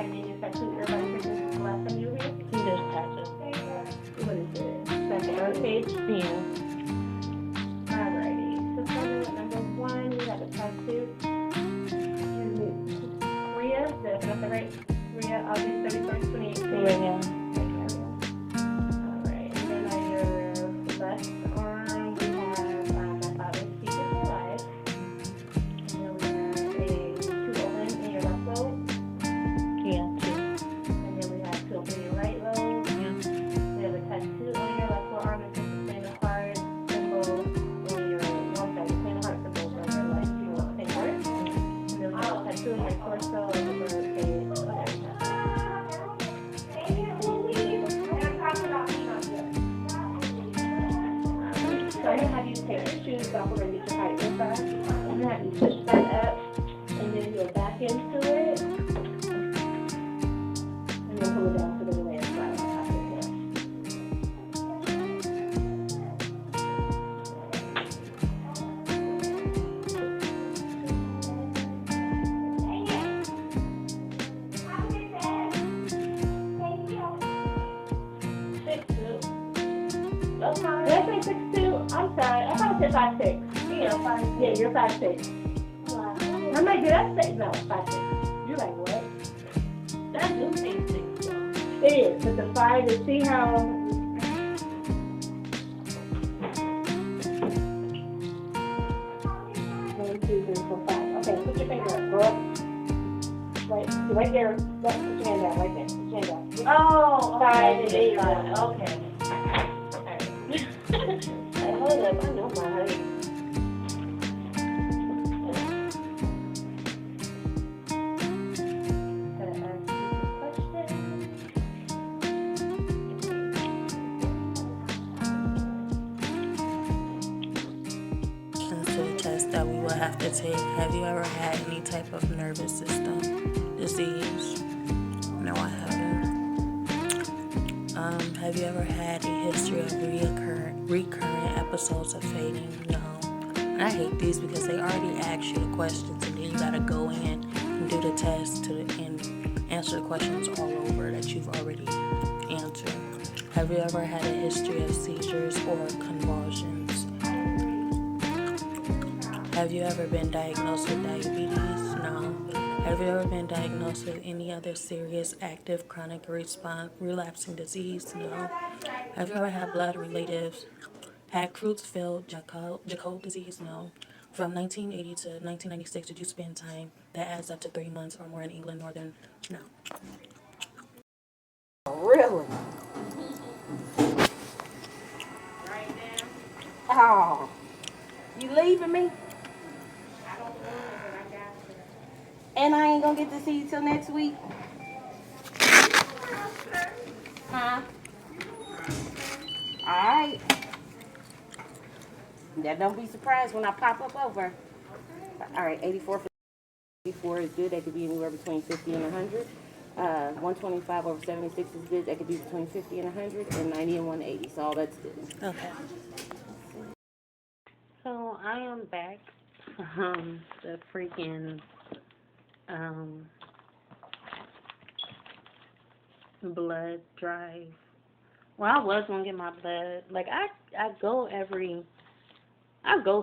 had it in your tattoo, everybody forgets the last time you were here? You just patch it. What is it? Second bird page? Yeah. Alrighty. So starting with number 1, we have a tattoo. Rhea, is that the right? Rhea, August 31st, 2018. Yeah. Alright, and then on your left arm, we have my father's secret for life. And then we have a 2 open in your left lobe. Yeah, 2. And then we have 2 open in your right lobe. Yeah. We have a tattoo on your left forearm that says the Queen of Hearts symbol on your one side, the Queen of Hearts symbol on your left, you want the same heart. And then we have a tattoo on your torso of the bird page. So I'm going to have you take your shoes off. We're going to get your height inside. I'm going to have you push that up, and then you'll back into it, and then pull it down so that the land flat on top of your head. Did I say 6'2"? I'm sorry. I thought it said 5'6". Yeah, 5'6". Yeah, you're 5'6". Wow. I'm like, did I say no? 5'6". You're like, what? That do say 6 though. It is, but the 5 is, see how? 1, 2, 3, 4, 5. Okay, put your finger up. Go up. Right there. Put your hand down. Right there. Put your hand down. Oh, 5 okay. and 8. Okay. Hey, hold up. I know my height. To the test that we will have to take. Have you ever had any type of nervous system disease? No, I haven't. Have you ever had a history of recurrent episodes of fading? No. And I hate these because they already ask you the questions and then you gotta go in and do the test and answer the questions all over that you've already answered. Have you ever had a history of seizures or convulsions? Have you ever been diagnosed with diabetes? No. Have you ever been diagnosed with any other serious, active, chronic, relapsing disease? No. Have you ever had blood relatives? Had Creutzfeldt-Jakob disease? No. From 1980 to 1996, did you spend time that adds up to 3 months or more in England, Northern? No. Really? Right now. Oh. You leaving me? I don't know, but I got you. And I ain't gonna get to see you till next week? Huh? Alright. Now don't be surprised when I pop up over. Alright, 84 is good. That could be anywhere between 50 and 100. 125 over 76 is good. That could be between 50 and 100. And 90 and 180. So all that's good. Okay. So I am back. The freaking blood drive. Well, I was gonna get my blood. Like I go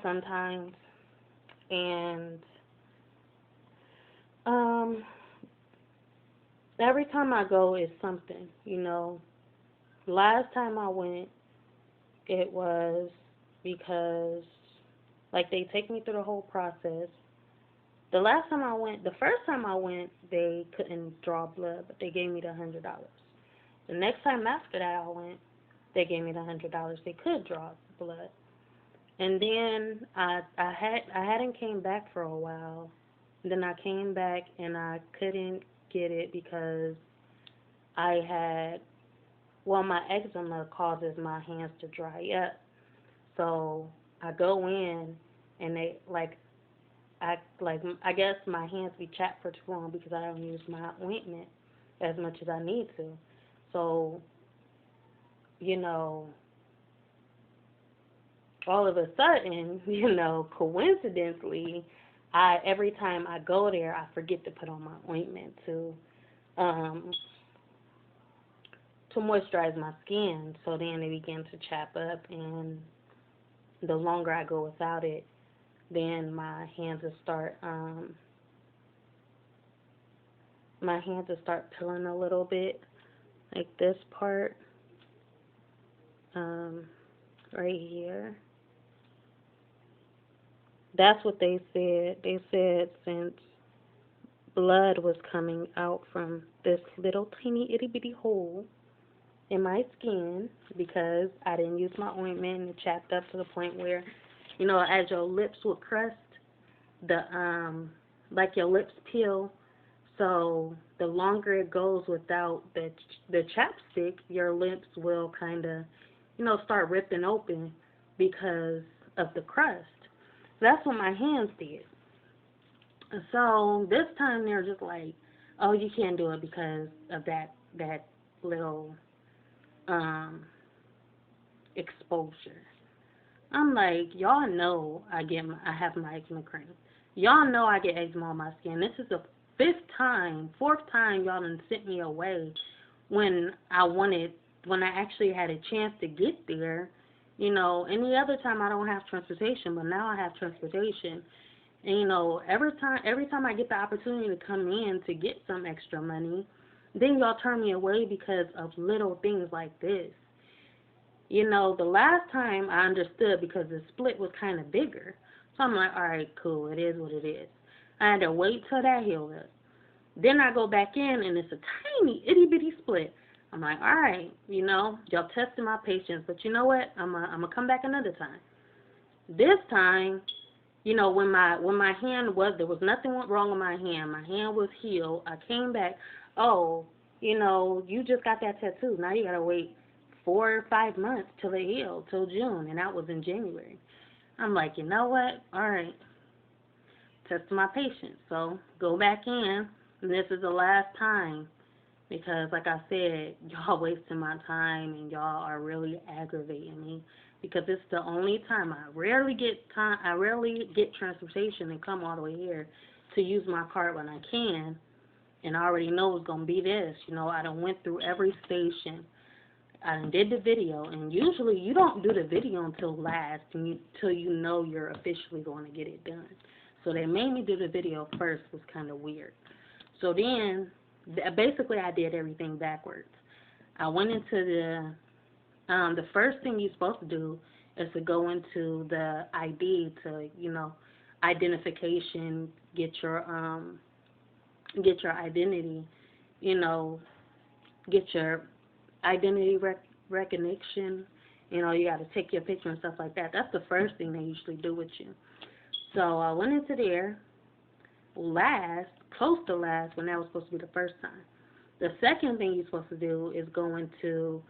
sometimes, and every time I go is something, you know. Last time I went, it was because, like, they take me through the whole process. The first time I went, they couldn't draw blood, but they gave me the $100. The next time after that I went, they gave me the $100. They could draw blood. And then I hadn't came back for a while. Then I came back and I couldn't get it because my eczema causes my hands to dry up. So I go in and I guess my hands be chapped for too long because I don't use my ointment as much as I need to. So, you know, all of a sudden, you know, coincidentally, every time I go there, I forget to put on my ointment too. to moisturize my skin. So then it began to chap up, and the longer I go without it, then my hands will start peeling a little bit, like this part right here. That's what they said. They said since blood was coming out from this little tiny itty bitty hole in my skin, because I didn't use my ointment, and it chapped up to the point where, you know, as your lips would crust, like your lips peel. So the longer it goes without the chapstick, your lips will kind of, you know, start ripping open because of the crust. So that's what my hands did. So this time they're just like, oh, you can't do it because of that little exposure. I'm like, y'all know I have my eczema cream. Y'all know I get eczema on my skin. This is the fourth time y'all done sent me away when I actually had a chance to get there. You know, any other time I don't have transportation, but now I have transportation. And, you know, every time I get the opportunity to come in to get some extra money, then y'all turn me away because of little things like this. You know, the last time I understood because the split was kind of bigger. So I'm like, all right, cool, it is what it is. I had to wait till that healed up. Then I go back in, and it's a tiny, itty-bitty split. I'm like, all right, you know, y'all tested my patience, but you know what? I'm gonna come back another time. This time, you know, when my hand was, there was nothing wrong with my hand. My hand was healed. I came back. Oh, you know, you just got that tattoo. Now you gotta wait 4 or 5 months till it healed, till June, and that was in January. I'm like, you know what? All right, test my patience. So go back in, and this is the last time, because like I said, y'all wasting my time, and y'all are really aggravating me. Because it's the only time I rarely get transportation and come all the way here to use my card when I can, and I already know it's gonna be this. You know, I done went through every station. I done did the video, and usually you don't do the video until last, till you know you're officially going to get it done. So they made me do the video first, was kind of weird. So then, basically I did everything backwards. I went into the first thing you're supposed to do is to go into the ID to, you know, identification, get your identity, you know, get your identity recognition. You know, you got to take your picture and stuff like that. That's the first thing they usually do with you. So I went into there close to last, when that was supposed to be the first time. The second thing you're supposed to do is go into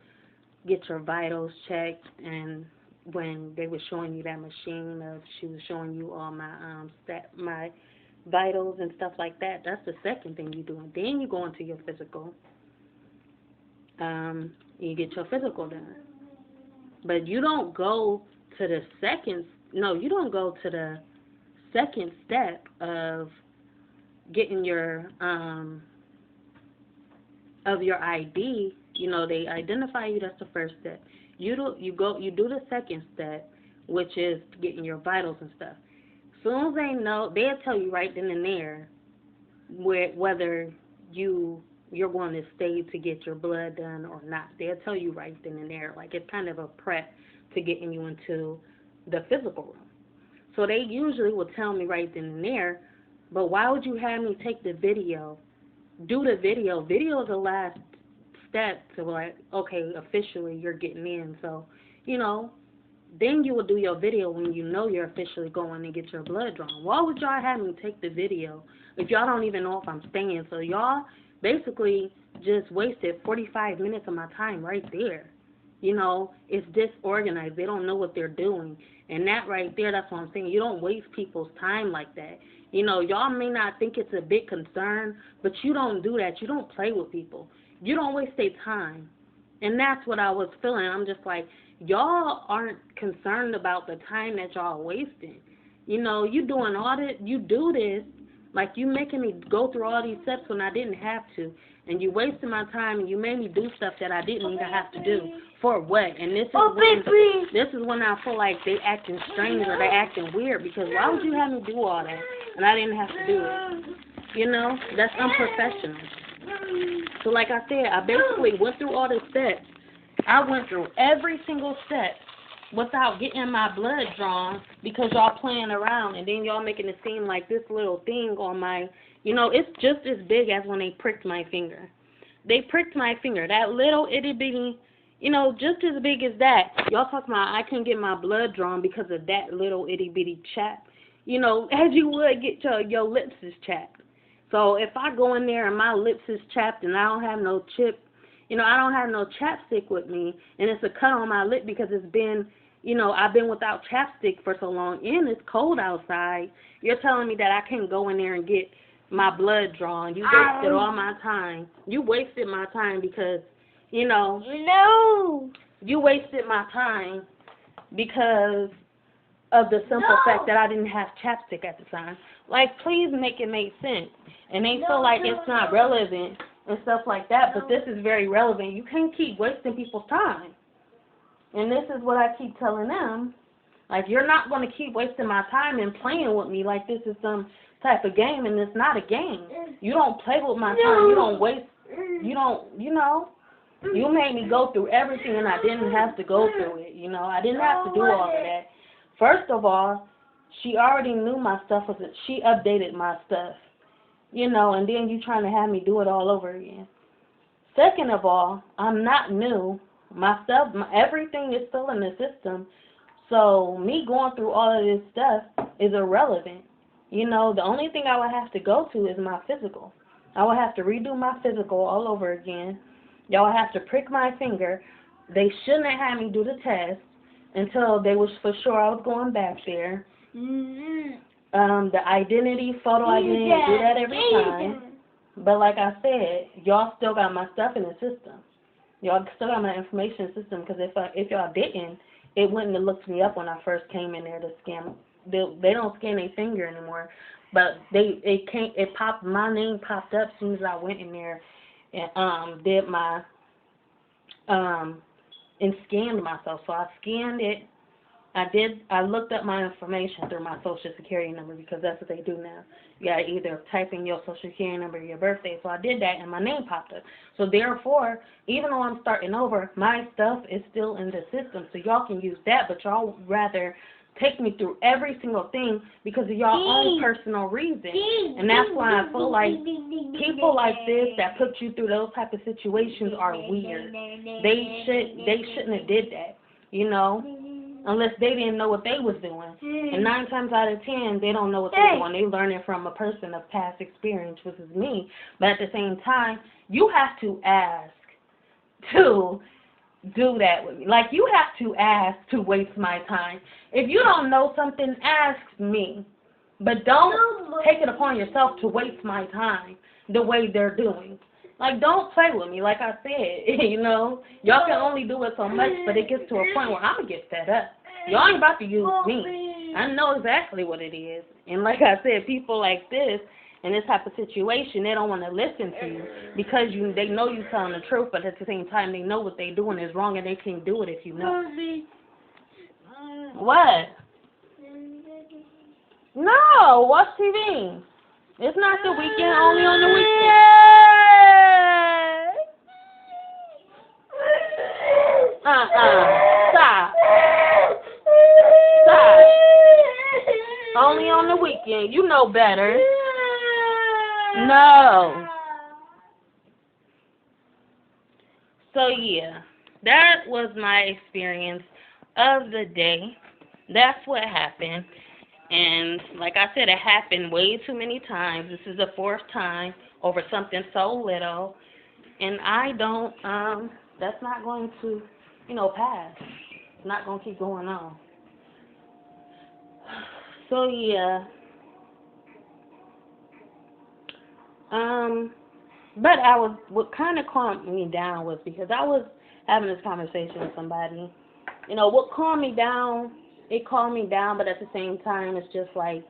get your vitals checked, and when they were showing you that machine she was showing you all my vitals and stuff like that. That's the second thing you do. And then you go into your physical. You get your physical done. But you don't go to the second step of getting your ID. You know, they identify you. That's the first step. You do the second step, which is getting your vitals and stuff. As soon as they know, they'll tell you right then and there whether you're going to stay to get your blood done or not. They'll tell you right then and there. Like, it's kind of a prep to getting you into the physical room. So they usually will tell me right then and there, but why would you have me take the video? Do the video. Video is the last step to, like, okay, officially you're getting in. So, you know, then you will do your video when you know you're officially going to get your blood drawn. Why would y'all have me take the video if y'all don't even know if I'm staying? So y'all basically just wasted 45 minutes of my time right there. You know, it's disorganized. They don't know what they're doing. And that right there, that's what I'm saying. You don't waste people's time like that. You know, y'all may not think it's a big concern, but you don't do that. You don't play with people. You don't waste their time. And that's what I was feeling. I'm just like, y'all aren't concerned about the time that y'all are wasting. You know, you doing all this, you do this Like, you making me go through all these steps when I didn't have to. And you wasted my time, and you made me do stuff that I didn't even have to do. For what? And this is when I feel like they acting strange or they acting weird, because why would you have me do all that and I didn't have to do it? You know, that's unprofessional. So like I said, I basically went through all the steps. I went through every single step without getting my blood drawn because y'all playing around, and then y'all making it seem like this little thing on my, you know, it's just as big as when they pricked my finger. They pricked my finger, that little itty bitty, you know, just as big as that. Y'all talking about I can't get my blood drawn because of that little itty bitty chap. You know, as you would get your lips is chapped. So if I go in there and my lips is chapped and I don't have no chip, you know, I don't have no chapstick with me, and it's a cut on my lip because it's been, you know, I've been without chapstick for so long, and it's cold outside. You're telling me that I can't go in there and get my blood drawn. You wasted all my time. You wasted my time because, you know, you wasted my time because of the simple fact that I didn't have chapstick at the time. Like, please make it make sense. And they feel like it's not relevant and stuff like that, but this is very relevant. You can't keep wasting people's time. And this is what I keep telling them. Like, you're not going to keep wasting my time and playing with me like this is some type of game, and it's not a game. You don't play with my time. You don't waste, you don't, you know. You made me go through everything, and I didn't have to go through it, you know. I didn't have to do all of that. First of all, she already knew my stuff was, she updated my stuff, you know, and then you trying to have me do it all over again. Second of all, I'm not new. My stuff, everything is still in the system. So me going through all of this stuff is irrelevant. You know, the only thing I would have to go to is my physical. I would have to redo my physical all over again. Y'all would have to prick my finger. They shouldn't have had me do the test until they was for sure I was going back there. The identity, photo identity, do that every time. But like I said, y'all still got my stuff in the system. Y'all still got my information system, because if y'all didn't, it wouldn't have looked me up when I first came in there to scan. They don't scan their finger anymore, but it popped, my name popped up as soon as I went in there and did my and scanned myself. So I scanned it. I looked up my information through my social security number, because that's what they do now. You gotta either type in your social security number or your birthday. So I did that, and my name popped up. So therefore, even though I'm starting over, my stuff is still in the system. So y'all can use that, but y'all rather take me through every single thing because of y'all own personal reasons. And that's why I feel like people like this that put you through those type of situations are weird. They shouldn't have did that, you know, unless they didn't know what they was doing. And 9 times out of 10, they don't know what they're doing. They learn it from a person of past experience, which is me. But at the same time, you have to ask to do that with me. Like, you have to ask to waste my time. If you don't know something, ask me. But don't take it upon yourself to waste my time the way they're doing. Like, don't play with me, like I said, you know. Y'all can only do it so much, but it gets to a point where I'm going to get fed up. Y'all ain't about to use me. I know exactly what it is. And like I said, people like this, in this type of situation, they don't want to listen to you because they know you're telling the truth, but at the same time, they know what they're doing is wrong, and they can't do it if you know. What? No, watch TV. It's not the weekend, only on the weekend. Stop. Stop. Only on the weekend. You know better. No. So yeah, that was my experience of the day. That's what happened. And like I said, it happened way too many times. This is the 4th time over something so little. And I don't, that's not going to, you know, pass. It's not going to keep going on. So yeah. But what kind of calmed me down was because I was having this conversation with somebody. You know, what calmed me down, it calmed me down, but at the same time, it's just like,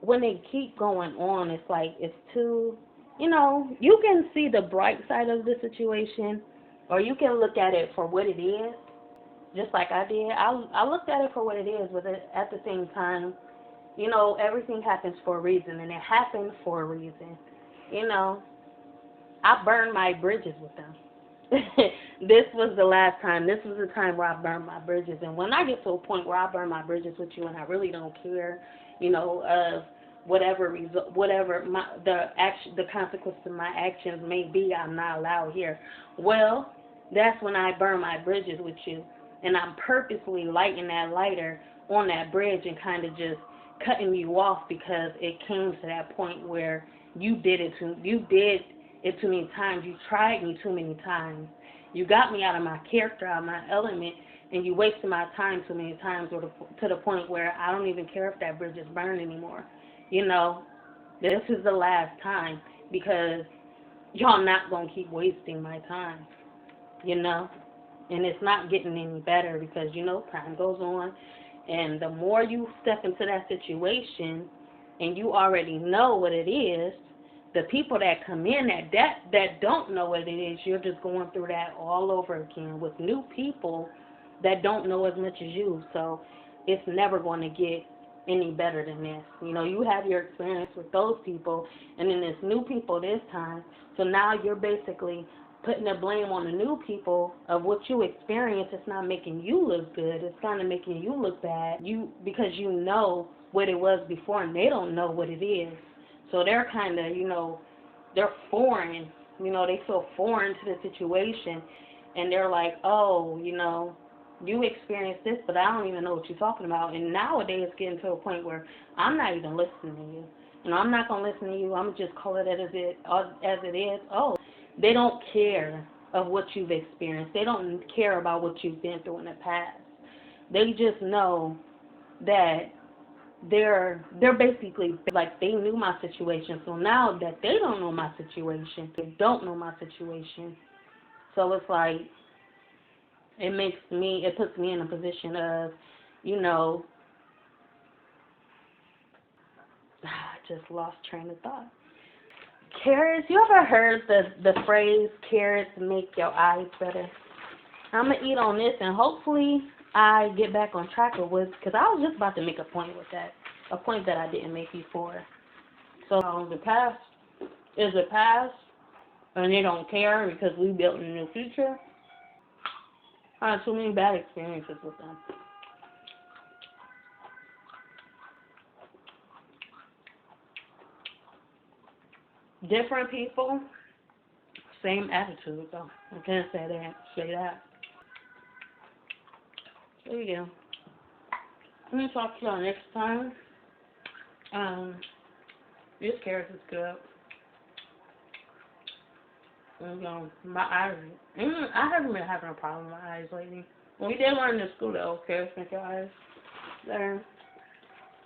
when they keep going on, it's like it's too, you can see the bright side of the situation, or you can look at it for what it is, just like I did. I looked at it for what it is, but at the same time, everything happens for a reason, and it happened for a reason. I burned my bridges with them. This was the last time. This was the time where I burned my bridges. And when I get to a point where I burn my bridges with you and I really don't care, of whatever the consequence of my actions may be, I'm not allowed here. Well, that's when I burn my bridges with you, and I'm purposely lighting that lighter on that bridge and kind of just cutting you off because it came to that point where you did it too many times. You tried me too many times. You got me out of my character, out of my element, and you wasted my time too many times to the point where I don't even care if that bridge is burned anymore. This is the last time, because y'all not going to keep wasting my time, and it's not getting any better because, time goes on, and the more you step into that situation and you already know what it is, the people that come in that don't know what it is, you're just going through that all over again with new people that don't know as much as you. So it's never going to get any better than this. You have your experience with those people, and then there's new people this time. So now you're basically putting the blame on the new people of what you experienced. It's not making you look good. It's kind of making you look bad. Because you know what it was before, and they don't know what it is. So they're kind of, they're foreign. They feel foreign to the situation, and they're like, oh, you experienced this, but I don't even know what you're talking about. And nowadays it's getting to a point where I'm not even listening to you. I'm not going to listen to you. I'm going to just call it as it is. Oh, they don't care of what you've experienced. They don't care about what you've been through in the past. They just know that they're basically like they knew my situation. So now that they don't know my situation, they don't know my situation. So it's like it puts me in a position of, I just lost train of thought. Carrots, you ever heard the phrase carrots make your eyes better? I'm going to eat on this, and hopefully I get back on track with, because I was just about to make a point with that, a point that I didn't make before. So the past is the past, and they don't care because we built a new future. I had too many bad experiences with them. Different people, same attitude though. I can't say that. There you go. I'm gonna talk to y'all next time. This carrot is good. My eyes. I haven't been having a problem with my eyes lately. We did learn in school though, carrots make your eyes better.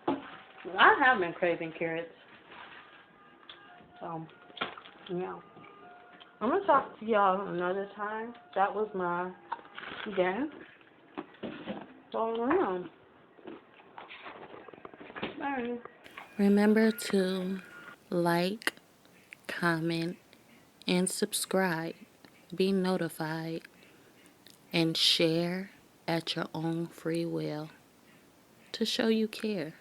I have been craving carrots. So, yeah. I'm going to talk to y'all another time. That was my day. So, yeah. Bye. Remember to like, comment, and subscribe. Be notified, and share at your own free will to show you care.